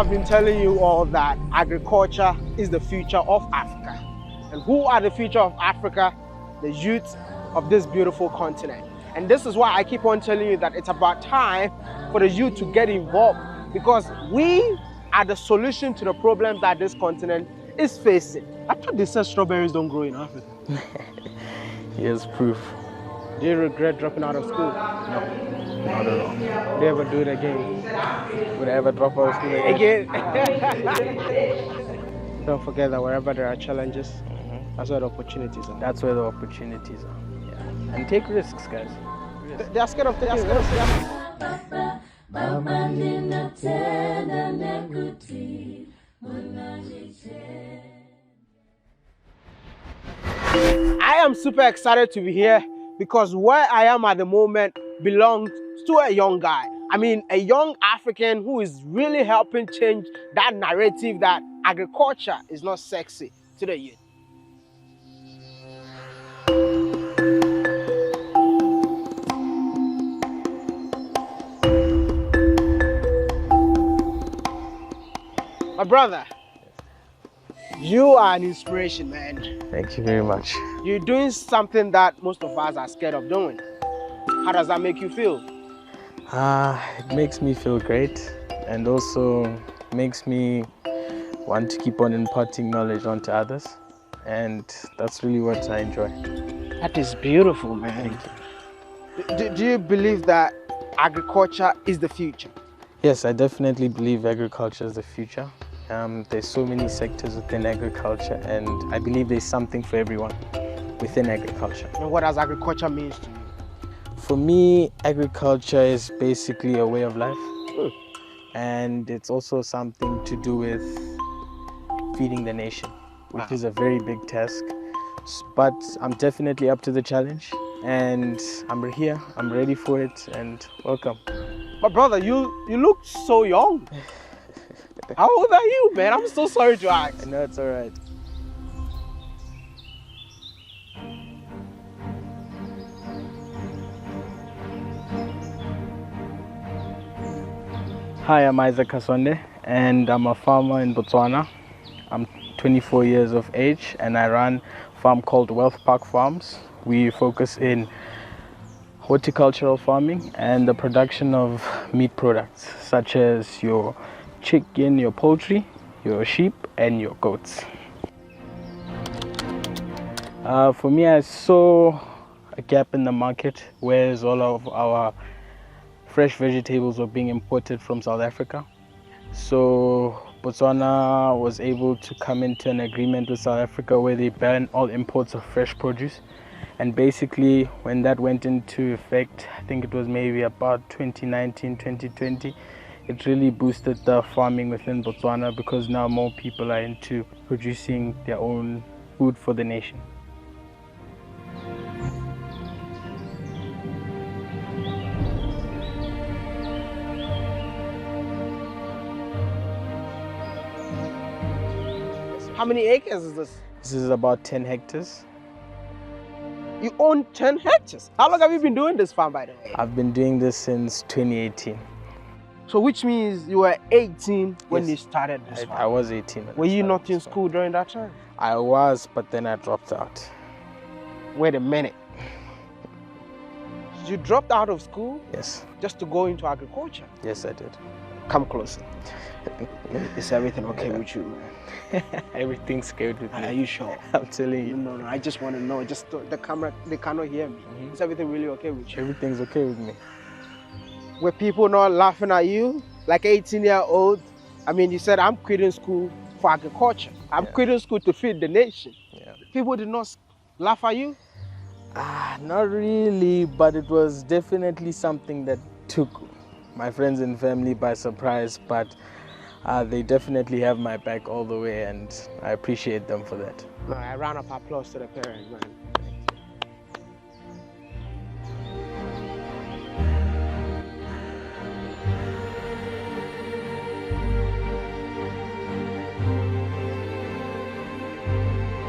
I've been telling you all that agriculture is the future of Africa. And who are the future of Africa? The youth of this beautiful continent. And this is why I keep on telling you that it's about time for the youth to get involved, because we are the solution to the problems that this continent is facing. I thought they said strawberries don't grow in Africa. Here's proof. Do you regret dropping out of school? No, not at all. Would you ever do it again? Would I ever drop out of school again? Don't forget that wherever there are challenges, that's where the opportunities are. That's where the opportunities are. Yeah. And take risks, guys. They are scared of taking risks. I am super excited to be here because where I am at the moment belongs to a young guy. I mean, a young African who is really helping change that narrative that agriculture is not sexy to the youth. My brother, you are an inspiration, man. Thank you very much. You're doing something that most of us are scared of doing. How does that make you feel? It makes me feel great, and also makes me want to keep on imparting knowledge onto others, and that's really what I enjoy. That is beautiful, man. Do you believe that agriculture is the future? Yes, I definitely believe agriculture is the future. There's so many sectors within agriculture, and I believe there's something for everyone within agriculture. And what does agriculture mean to you? For me, agriculture is basically a way of life, and it's also something to do with feeding the nation, which is a very big task. But I'm definitely up to the challenge, and I'm here, I'm ready for it, and welcome. But brother, you look so young. How old are you, man? I'm so sorry to ask. No, it's all right. Hi, I'm Isaac Kasonde, and I'm a farmer in Botswana. I'm 24 years of age, and I run a farm called Wealth Park Farms. We focus in horticultural farming and the production of meat products, such as your chicken, your poultry, your sheep, and your goats. For me, I saw a gap in the market, whereas all of our fresh vegetables were being imported from South Africa. So Botswana was able to come into an agreement with South Africa where they ban all imports of fresh produce. And basically, when that went into effect, I think it was maybe about 2019, 2020, it really boosted the farming within Botswana, because now more people are into producing their own food for the nation. How many acres is this? This is about 10 hectares. You own 10 hectares. How long have you been doing this farm, by the way? I've been doing this since 2018. So which means you were 18 when you started this farm? I was 18. Were you not in school during that time? I was, but then I dropped out. Wait a minute. You dropped out of school? Yes. Just to go into agriculture? Yes, I did. Come closer. Is everything okay with you, man? Everything's good with me. Are you sure? I'm telling you. No, I just want to know. Just the camera, they cannot hear me. Is everything really okay with you? Everything's okay with me. Were people not laughing at you? Like 18-year-old? I mean, you said, I'm quitting school for agriculture. I'm quitting school to feed the nation. Yeah. People did not laugh at you? Not really, but it was definitely something that took my friends and family by surprise, but they definitely have my back all the way, and I appreciate them for that. A round of applause to the parents, man.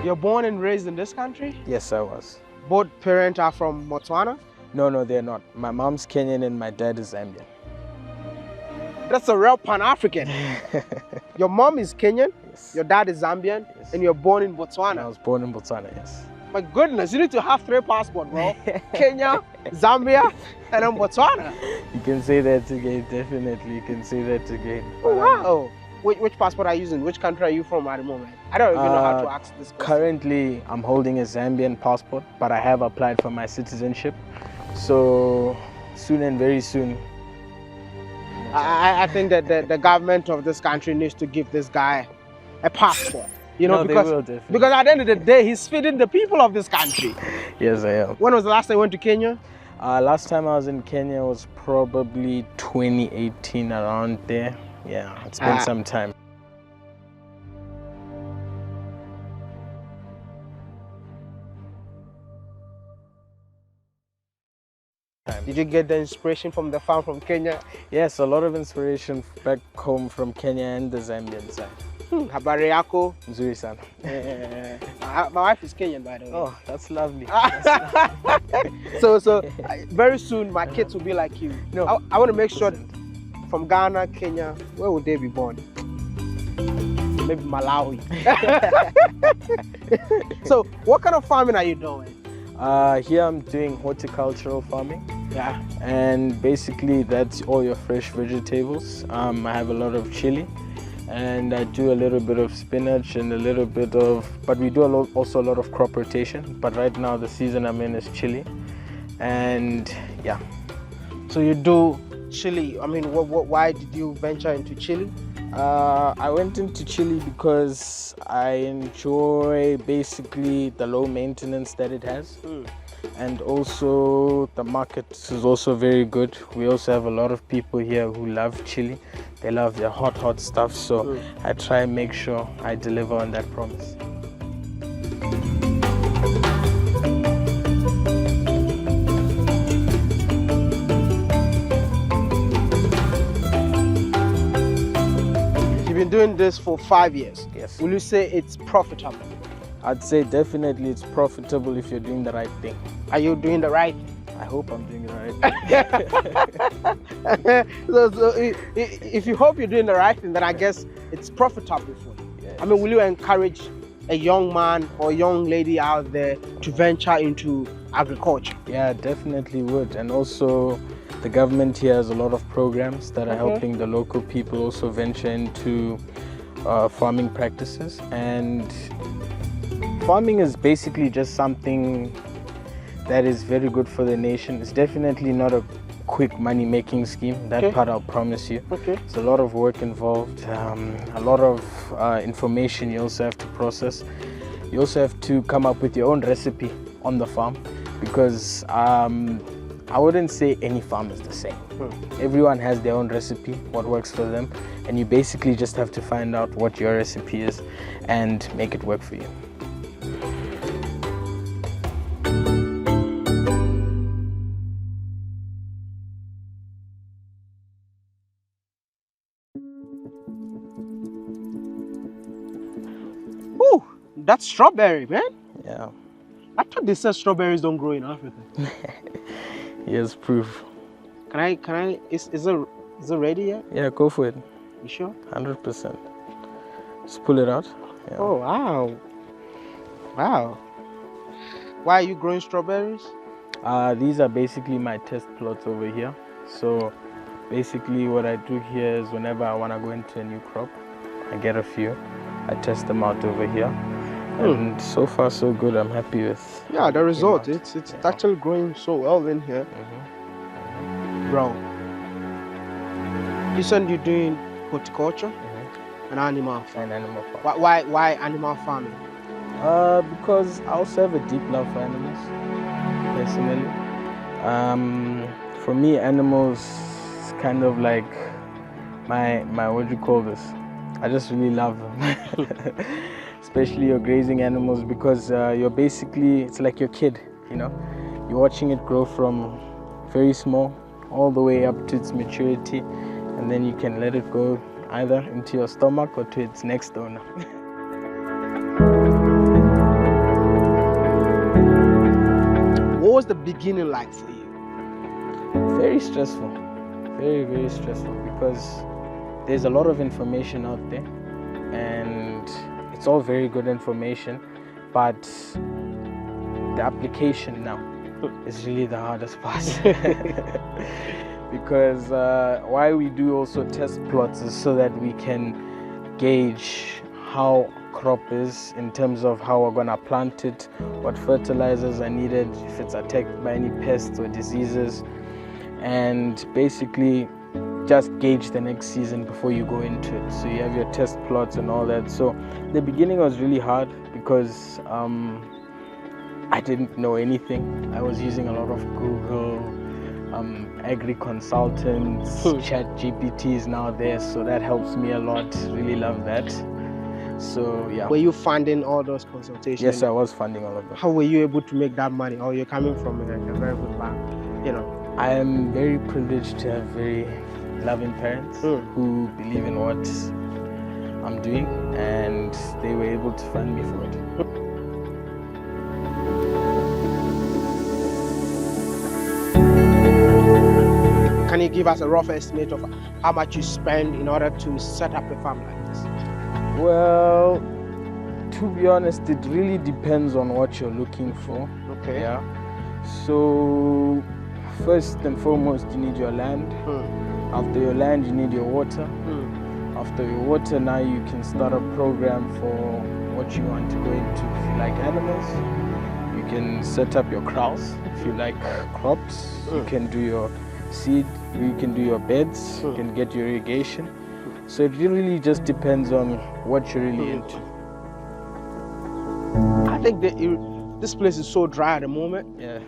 You're born and raised in this country? Yes, I was. Both parents are from Botswana? No, they're not. My mom's Kenyan and my dad is Zambian. That's a real Pan-African. Your mom is Kenyan, Yes. your dad is Zambian, Yes. and you're born in I Botswana. was born in Botswana, yes. My goodness, you need to have 3 passports, bro. Kenya, Zambia, and then Botswana. You can say that again, definitely. You can say that again. Oh, wow. Which passport are you using? Which country are you from at the moment? I don't even know how to ask this question. Currently, I'm holding a Zambian passport, but I have applied for my citizenship. So soon and very soon. I think that the government of this country needs to give this guy a passport. You know, No, because, they will, definitely. because at the end of the day, he's feeding the people of this country. Yes, I am. When was the last time you went to Kenya? Last time I was in Kenya was probably 2018, around there. Yeah, it's been some time. Did you get the inspiration from the farm from Kenya? Yes, a lot of inspiration back home from Kenya and the Zambian side. Habari yako? Nzuri sana. My wife is Kenyan, by the way. Oh, that's lovely. So very soon my kids will be like you. No, I want to make sure from Ghana, Kenya, where would they be born? Maybe Malawi. So what kind of farming are you doing? Here I'm doing horticultural farming. Yeah. And basically that's all your fresh vegetables. I have a lot of chili, and I do a little bit of spinach and a little bit of, but we do also a lot of crop rotation. But right now the season I'm in is chili, and yeah. So you do chili. I mean, why did you venture into chili? I went into chili because I enjoy basically the low maintenance that it has. And also the market is also very good. We also have a lot of people here who love chili. They love their hot stuff, so I try and make sure I deliver on that promise. You've been doing this for 5 years. Yes. Will you say it's profitable? I'd say definitely it's profitable if you're doing the right thing. Are you doing the right thing? I hope I'm doing the right thing. so if you hope you're doing the right thing, then I guess it's profitable for you. Yes. I mean, will you encourage a young man or a young lady out there to venture into agriculture? Yeah, definitely would. And also the government here has a lot of programs that are helping the local people also venture into farming practices. And farming is basically just something that is very good for the nation. It's definitely not a quick money-making scheme. That part I'll promise you. There's a lot of work involved, a lot of information you also have to process. You also have to come up with your own recipe on the farm, because I wouldn't say any farm is the same. Everyone has their own recipe, what works for them, and you basically just have to find out what your recipe is and make it work for you. Ooh, that's strawberry, man. Yeah. I thought they said strawberries don't grow in Africa. Here's proof. Can I, is it ready yet? Yeah, go for it. You sure? 100%. Just pull it out. Yeah. Oh, wow. Wow. Why are you growing strawberries? These are basically my test plots over here. So basically what I do here is whenever I want to go into a new crop, I get a few, I test them out over here. And so far so good. I'm happy with. Yeah, the result. It's actually growing so well in here. Bro, you said you're doing horticulture and animal farming. And animal farming. Why animal farming? Because I also have a deep love for animals, personally. For me, animals is kind of like my what do you call this? I just really love them. Especially your grazing animals, because you're basically, it's like your kid, you know. You're watching it grow from very small all the way up to its maturity, and then you can let it go either into your stomach or to its next owner. What was the beginning like for you? Very stressful, very stressful, because there's a lot of information out there, and it's all very good information, but the application now is really the hardest part. Because why we do also test plots is so that we can gauge how crop is in terms of how we're gonna plant it, what fertilizers are needed, if it's attacked by any pests or diseases, and basically just gauge the next season before you go into it. So you have your test plots and all that. So the beginning was really hard because I didn't know anything. I was using a lot of Google, agri consultants, chat GPT is now there, so that helps me a lot. Really love that. So yeah. Were you funding all those consultations? Yes, I was funding all of them. How were you able to make that money? Or you're coming from a very good bank, you know? I am very privileged to have very loving parents who believe in what I'm doing, and they were able to fund me for it. Can you give us a rough estimate of how much you spend in order to set up a farm like this? Well, to be honest, it really depends on what you're looking for. Okay. Yeah. So, first and foremost, you need your land. After your land, you need your water. After your water, now you can start a program for what you want to go into. If you like animals, you can set up your crops. If you like crops, you can do your seed, you can do your beds, you can get your irrigation. So it really just depends on what you're really into. I think that this place is so dry at the moment. Yeah.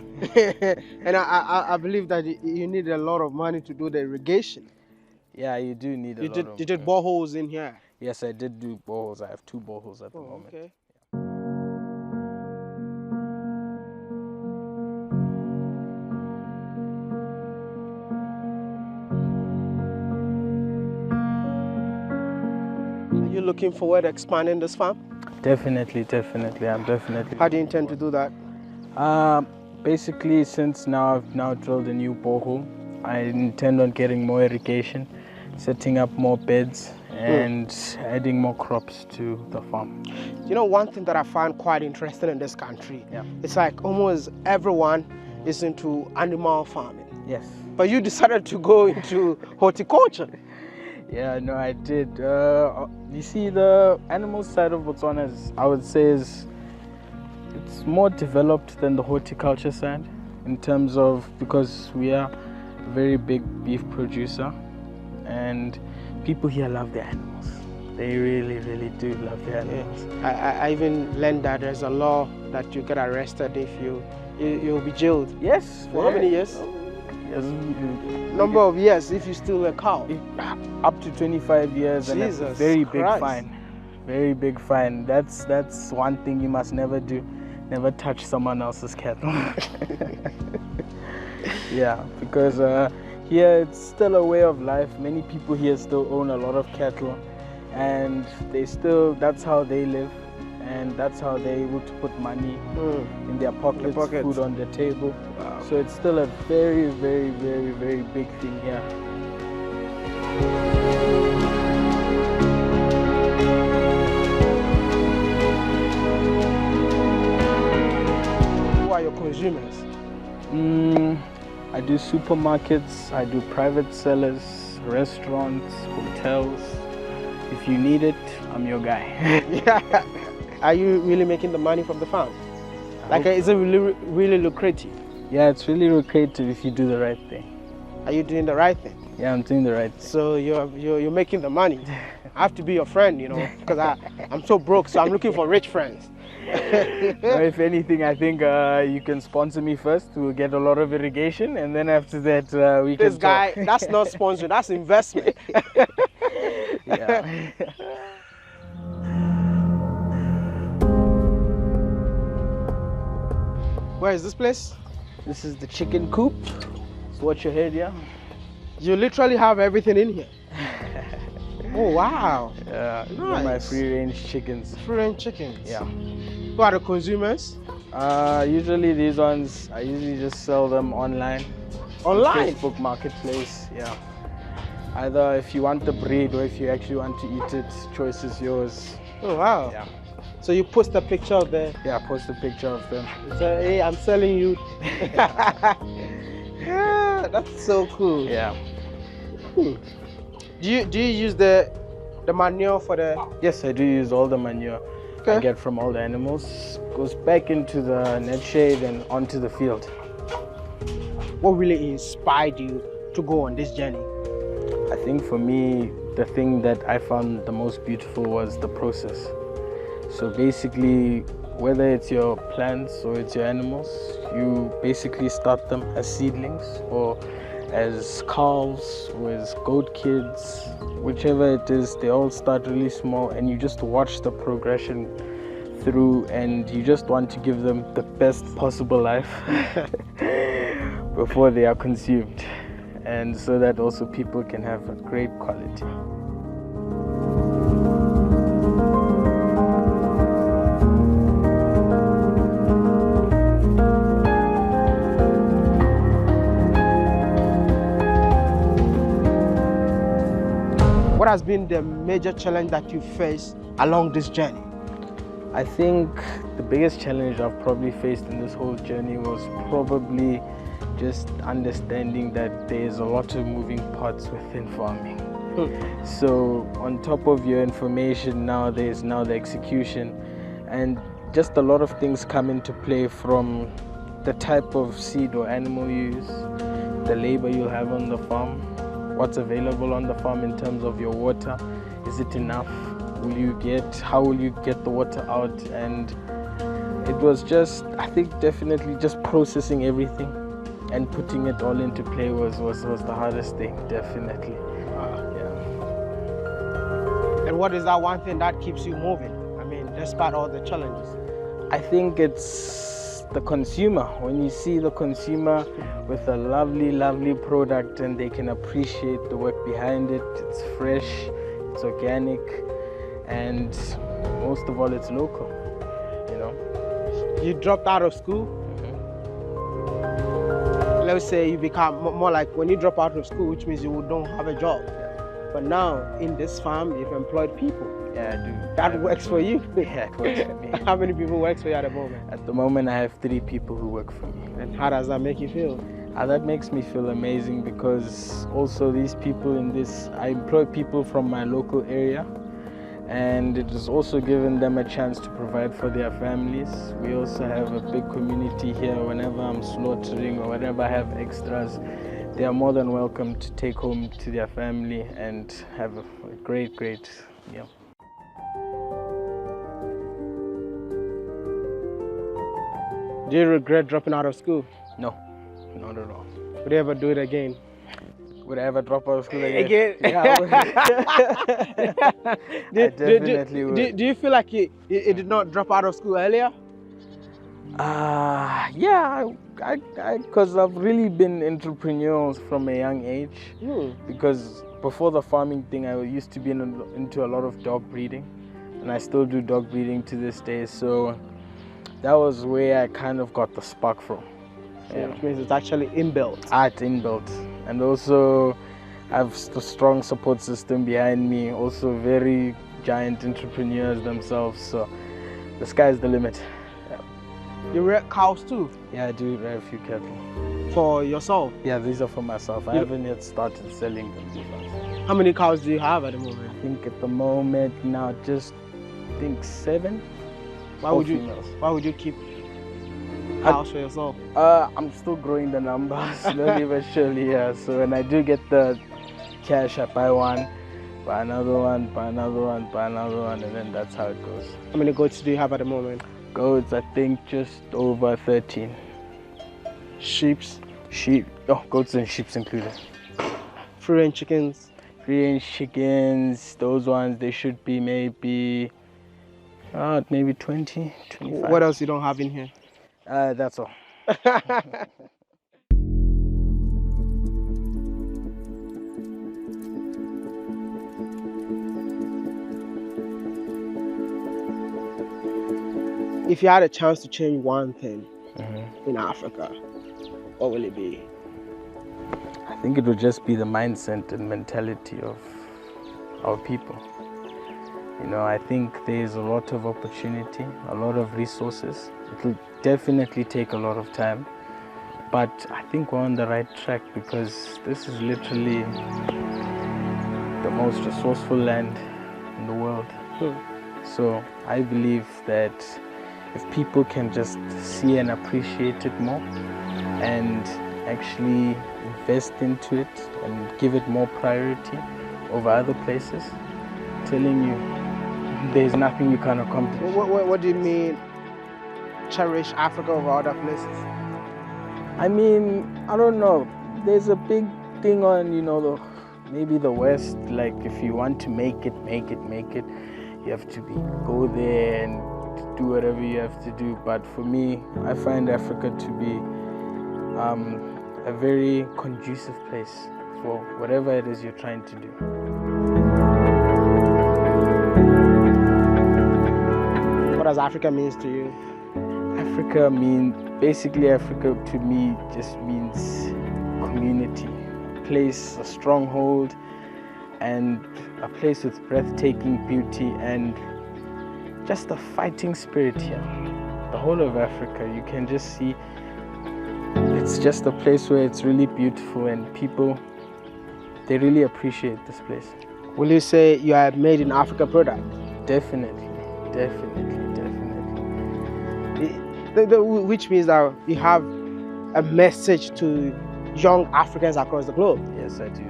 And I believe that you need a lot of money to do the irrigation. Yeah, you do need a lot of... You did boreholes in here? Yes, I did do boreholes. I have 2 boreholes at the moment. Okay. Are you looking forward to expanding this farm? Definitely. I'm definitely... How do you intend to do that? Basically, since I've drilled a new borehole, I intend on getting more irrigation, setting up more beds, and adding more crops to the farm. You know, one thing that I find quite interesting in this country, it's like almost everyone is into animal farming. Yes. But you decided to go into horticulture. Yeah, no, I did. You see, the animal side of Botswana I would say it's more developed than the horticulture side in terms of, because we are a very big beef producer, and people here love their animals. They really do love their animals. Yeah. I even learned that there's a law that you get arrested if you'll be jailed. Yes. For how many years? Yes. Number of years if you steal a cow. Up to 25 years. Jesus and a very big Christ. fine. Very big fine. That's one thing you must never do. Never touch someone else's cattle. Yeah, because here it's still a way of life. Many people here still own a lot of cattle, and that's how they live, and that's how they're able to put money in their pockets, food on the table. Wow. So it's still a very big thing here. Who are your consumers? I do supermarkets, I do private sellers, restaurants, hotels. If you need it, I'm your guy. Yeah. Are you really making the money from the farm? Like, is it really lucrative? Yeah, it's really lucrative if you do the right thing. Are you doing the right thing? Yeah, I'm doing the right thing. So you're making the money. I have to be your friend, you know, because I'm so broke, so I'm looking for rich friends. Well, if anything, I think you can sponsor me first. We'll get a lot of irrigation, and then after that, we can. This guy, that's not sponsoring, that's investment. Yeah. Where is this place? This is the chicken coop. So watch your head, yeah. You literally have everything in here. Oh wow. Yeah, nice. These are my free-range chickens. Free-range chickens. Yeah. Who are the consumers? Usually these ones, I usually just sell them online. Online? Facebook Marketplace, yeah. Either if you want the breed or if you actually want to eat it, choice is yours. Oh wow. Yeah. So you post a picture of the. Yeah, post a picture of them. So hey, I'm selling you. Yeah, that's so cool. Yeah. Do you use the manure for the? Yes, I do use all the manure I get from all the animals. Goes back into the net shade and onto the field. What really inspired you to go on this journey? I think for me, the thing that I found the most beautiful was the process. So basically, whether it's your plants or it's your animals, you basically start them as seedlings or as calves or as goat kids, whichever it is, they all start really small and you just watch the progression through and you just want to give them the best possible life before they are consumed, and so that also people can have a great quality. What has been the major challenge that you faced along this journey? I think the biggest challenge I've probably faced in this whole journey was probably just understanding that there's a lot of moving parts within farming. So on top of your information, now there's now the execution, and just a lot of things come into play, from the type of seed or animal you use, the labor you'll have on the farm, what's available on the farm in terms of your water. Is it enough? How will you get the water out? And it was just, I think definitely just processing everything and putting it all into play was the hardest thing, definitely. Yeah. And what is that one thing that keeps you moving? I mean, despite all the challenges. I think it's the consumer. When you see the consumer with a lovely, lovely product and they can appreciate the work behind it, it's fresh, it's organic, and most of all, it's local, you know. You dropped out of school. Let's say you become more like when you drop out of school, which means you don't have a job. But now in this farm, you've employed people. Yeah, I do. That works for you. Yeah, it works for me. How many people works for you at the moment? At the moment, I have 3 people who work for me. And how does that make you feel? That makes me feel amazing, because also these people I employ people from my local area, and it has also given them a chance to provide for their families. We also have a big community here. Whenever I'm slaughtering or whenever I have extras, they are more than welcome to take home to their family and have a great meal. Do you regret dropping out of school? No, not at all. Would you ever do it again? Would I ever drop out of school again? Yeah, I would. I definitely would. Do you feel like you did not drop out of school earlier? Yeah, because I've really been entrepreneurial from a young age. Because before the farming thing, I used to be into a lot of dog breeding, and I still do dog breeding to this day. So that was where I kind of got the spark from. Yeah. Which means it's actually inbuilt. It's inbuilt. And also I have a strong support system behind me, also very giant entrepreneurs themselves. So the sky's the limit. Yeah. You rear cows too? Yeah, I do rear a few cattle. For yourself? Yeah, these are for myself. I haven't yet started selling them so far. How many cows do you have at the moment? I think at the moment now, just 7. Why would you keep cows for yourself? I'm still growing the numbers, slowly but surely. Yeah. So when I do get the cash, I buy one, buy another one, buy another one, buy another one, and then that's how it goes. How many goats do you have at the moment? Goats, I think just over 13. Sheep? Goats and sheep included. Free range chickens? Free range chickens, those ones, they should be maybe 20, 25. What else you don't have in here? That's all. If you had a chance to change one thing in Africa, what will it be? I think it would just be the mindset and mentality of our people. You know, I think there's a lot of opportunity, a lot of resources. It will definitely take a lot of time, but I think we're on the right track because this is literally the most resourceful land in the world. So I believe that if people can just see and appreciate it more and actually invest into it and give it more priority over other places, I'm telling you, there's nothing you can't accomplish. What do you mean, cherish Africa over other places? I mean, I don't know. There's a big thing on, you know, maybe the West. Like, if you want to make it, you have to go there and do whatever you have to do. But for me, I find Africa to be a very conducive place for whatever it is you're trying to do. What does Africa means to you? Basically Africa to me just means community, a place, a stronghold, and a place with breathtaking beauty and just a fighting spirit here. The whole of Africa, you can just see it's just a place where it's really beautiful and people, they really appreciate this place. Will you say you are a made in Africa product? Definitely. Which means that you have a message to young Africans across the globe. Yes, I do.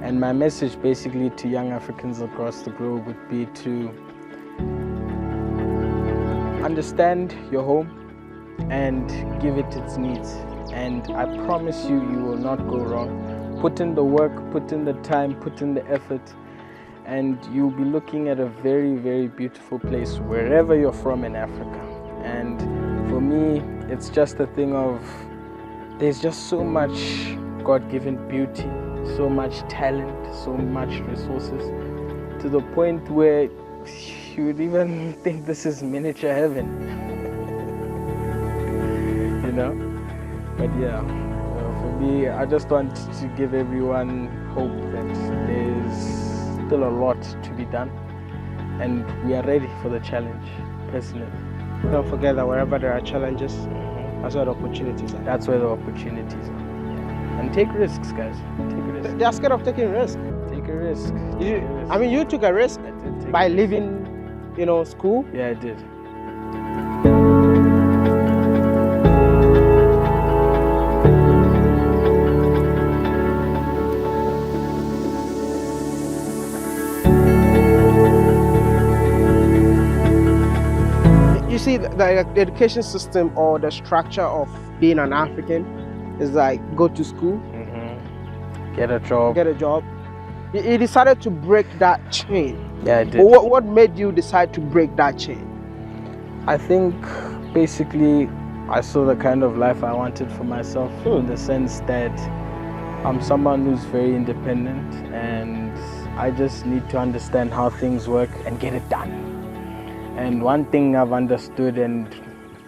And my message basically to young Africans across the globe would be to understand your home and give it its needs. And I promise you, you will not go wrong. Put in the work, put in the time, put in the effort, and you'll be looking at a very, very beautiful place wherever you're from in Africa. And for me, it's just a thing of, there's just so much God-given beauty, so much talent, so much resources, to the point where you would even think this is miniature heaven. You know? But yeah, for me, I just want to give everyone hope that there's still a lot to be done, and we are ready for the challenge, personally. Don't forget that wherever there are challenges, that's where the opportunities are. That's where the opportunities are. And take risks, guys. Take a risk. They are scared of taking risks. Take a risk. I mean, you took a risk by leaving, school. Yeah, I did. You see, the education system or the structure of being an African is like go to school, get a job. You decided to break that chain. Yeah, I did. But what made you decide to break that chain? I think basically I saw the kind of life I wanted for myself, in the sense that I'm someone who's very independent and I just need to understand how things work and get it done. And one thing I've understood, and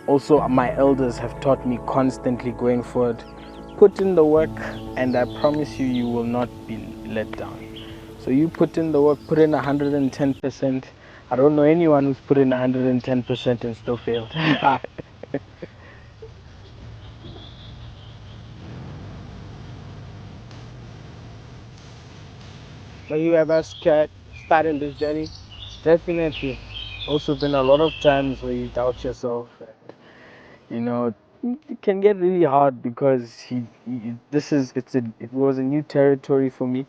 also my elders have taught me constantly going forward, put in the work and I promise you, you will not be let down. So you put in the work, put in 110%. I don't know anyone who's put in 110% and still failed. Were you ever scared starting this journey? Definitely. Also been a lot of times where you doubt yourself. And, it can get really hard because it was a new territory for me,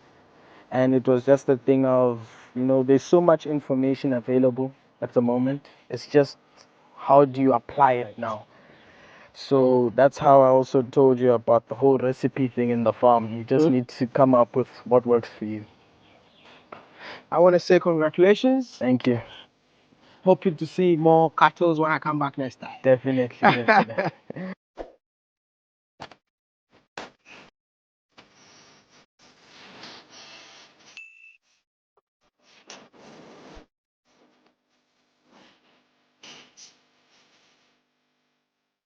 and it was just a thing of, there's so much information available at the moment. It's just how do you apply it now? So that's how I also told you about the whole recipe thing in the farm. You just need to come up with what works for you. I want to say congratulations. Thank you. Hoping to see more cattle when I come back next time. Definitely.